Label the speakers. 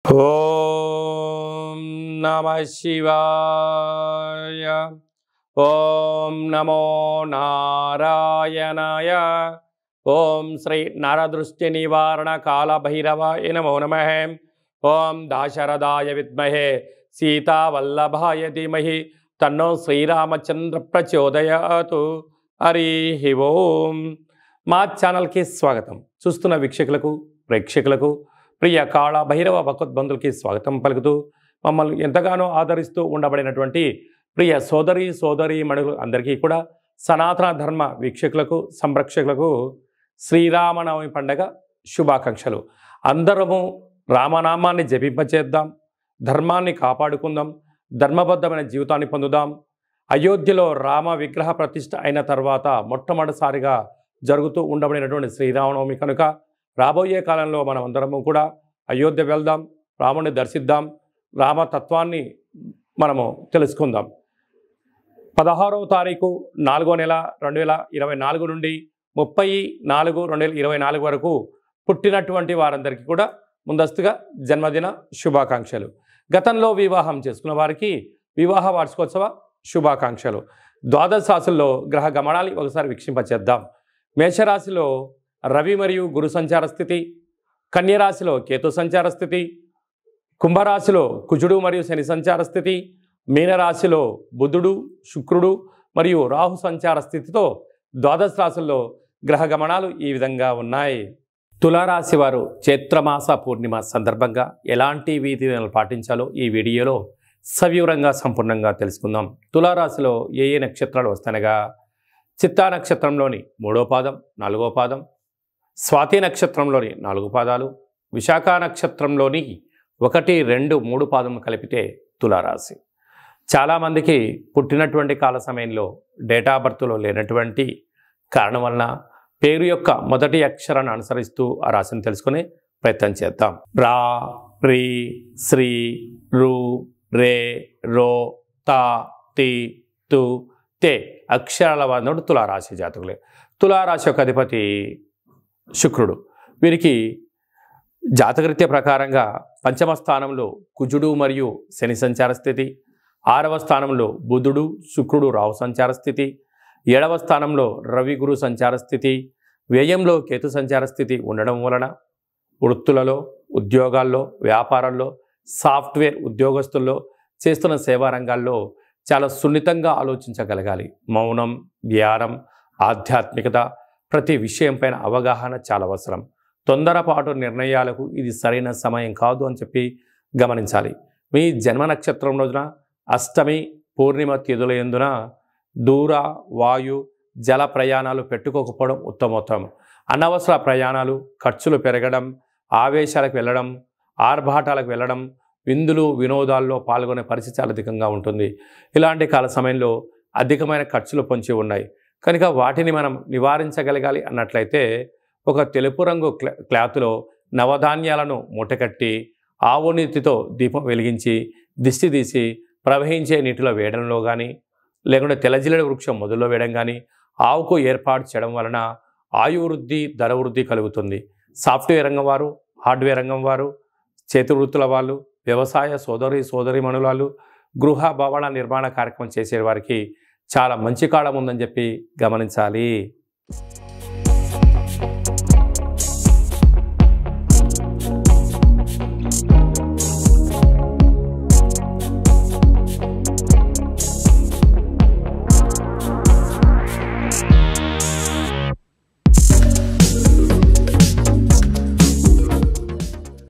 Speaker 1: ఓం నమః శివాయ. ఓం నమో నారాయణాయ. ఓం శ్రీ నరదృష్టి నివారణ కాళభైరవాయ నమో నమః. ఓం దాశరథాయ విద్మహే సీతావల్లభాయ ధీమహి తన్నో శ్రీరామచంద్ర ప్రచోదయాతు. హరి ఓం. మా ఛానల్కి స్వాగతం. చూస్తున్న వీక్షకులకు ప్రేక్షకులకు ప్రియ కాళ భైరవ భగవద్బంధులకి స్వాగతం పలుకుతూ మమ్మల్ని ఎంతగానో ఆదరిస్తూ ఉండబడినటువంటి ప్రియ సోదరి మణులు అందరికీ కూడా సనాతన ధర్మ వీక్షకులకు సంరక్షకులకు శ్రీరామనవమి పండగ శుభాకాంక్షలు. అందరము రామనామాన్ని జపింపచేద్దాం, ధర్మాన్ని కాపాడుకుందాం, ధర్మబద్ధమైన జీవితాన్ని పొందుదాం. అయోధ్యలో రామ విగ్రహ ప్రతిష్ఠ అయిన తర్వాత మొట్టమొదటిసారిగా జరుగుతూ ఉండబడినటువంటి శ్రీరామనవమి కనుక రాబోయే కాలంలో మనం అందరము కూడా అయోధ్య వెళ్దాం, రాముని దర్శిద్దాం, రామతత్వాన్ని మనము తెలుసుకుందాం. 16వ తారీఖు 4వ నెల 2024 నుండి 30/4/2024 వరకు పుట్టినటువంటి వారందరికీ కూడా ముందస్తుగా జన్మదిన శుభాకాంక్షలు. గతంలో వివాహం చేసుకున్న వారికి వివాహ వార్షికోత్సవ శుభాకాంక్షలు. ద్వాదశ రాశుల్లో గ్రహ గమనాన్ని ఒకసారి వీక్షింపచేద్దాం. మేషరాశిలో రవి మరియు గురు సంచార స్థితి, కన్యరాశిలో కేతు సంచార స్థితి, కుంభరాశిలో కుజుడు మరియు శని సంచార స్థితి, మీనరాశిలో బుధుడు శుక్రుడు మరియు రాహు సంచార స్థితితో ద్వాదశ రాశుల్లో గ్రహ గమనాలు ఈ విధంగా ఉన్నాయి. తులారాశి వారు చైత్రమాస పూర్ణిమ సందర్భంగా ఎలాంటి విధులను పాటించాలో ఈ వీడియోలో సవివరంగా సంపూర్ణంగా తెలుసుకుందాం. తులారాశిలో ఏ నక్షత్రాలు వస్తాయనగా చిత్తా నక్షత్రంలోని 3వ పాదం 4వ పాదం, స్వాతి నక్షత్రంలోని 4 పాదాలు, విశాఖ నక్షత్రంలోని 1, 2, 3 పాదం కలిపితే తులారాశి. చాలామందికి పుట్టినటువంటి కాల సమయంలో డేటా బర్త్లో లేనటువంటి కారణం వలన పేరు యొక్క మొదటి అక్షరాన్ని అనుసరిస్తూ ఆ రాశిని తెలుసుకునే ప్రయత్నం చేద్దాం. రా, రి, శ్రీ, రు, రే, రో, తా, తి, తు, తే అక్షరాల వాడు తులారాశి జాతకులే. తులారాశి యొక్క అధిపతి శుక్రుడు. వీరికి జాతకరీత్య ప్రకారంగా 5వ స్థానంలో కుజుడు మరియు శని సంచార స్థితి, 6వ స్థానంలో బుధుడు శుక్రుడు రాహు సంచార స్థితి, 7వ స్థానంలో రవి గురు సంచార స్థితి, వ్యయంలో కేతు సంచార స్థితి ఉండడం వలన వృత్తులలో, ఉద్యోగాల్లో, వ్యాపారాల్లో, సాఫ్ట్వేర్ ఉద్యోగస్తుల్లో, చేస్తున్న సేవా రంగాల్లో చాలా సున్నితంగా ఆలోచించగలగాలి. మౌనం, ధ్యానం, ఆధ్యాత్మికత, ప్రతి విషయంపైన అవగాహన చాలా అవసరం. తొందరపాటు నిర్ణయాలకు ఇది సరైన సమయం కాదు అని చెప్పి గమనించాలి. మీ జన్మ నక్షత్రం రోజున అష్టమి పూర్ణిమ తిథుల యందున దూర వాయు జల ప్రయాణాలు పెట్టుకోకపోవడం ఉత్తమోత్తమం. అనవసర ప్రయాణాలు, ఖర్చులు పెరగడం, ఆవేశాలకు వెళ్ళడం, ఆర్భాటాలకు వెళ్ళడం, విందులు వినోదాల్లో పాల్గొనే పరిస్థితి చాలా అధికంగా ఉంటుంది. ఇలాంటి కాల సమయంలో అధికమైన ఖర్చులు పొంచి ఉన్నాయి కనుక వాటిని మనం నివారించగలగాలి అన్నట్లయితే ఒక తెలుపు రంగు క్లాత్లో నవధాన్యాలను మూటకట్టి ఆవు నీతితో దీపం వెలిగించి దిష్టి తీసి ప్రవహించే నీటిలో వేయడంలో కానీ లేకుంటే తెల్లజిల్లెడ వృక్షం మొదల్లో వేయడం కానీ ఆవుకు ఏర్పాటు చేయడం వలన ఆయువృద్ధి, ధర వృద్ధి కలుగుతుంది. సాఫ్ట్వేర్ రంగం వారు, హార్డ్వేర్ రంగం వారు, చేతి వృత్తుల వాళ్ళు, వ్యవసాయ సోదరిమణుల వాళ్ళు, గృహ భవన నిర్మాణ కార్యక్రమం చేసే వారికి చాలా మంచి కాలం ఉందని చెప్పి గమనించాలి.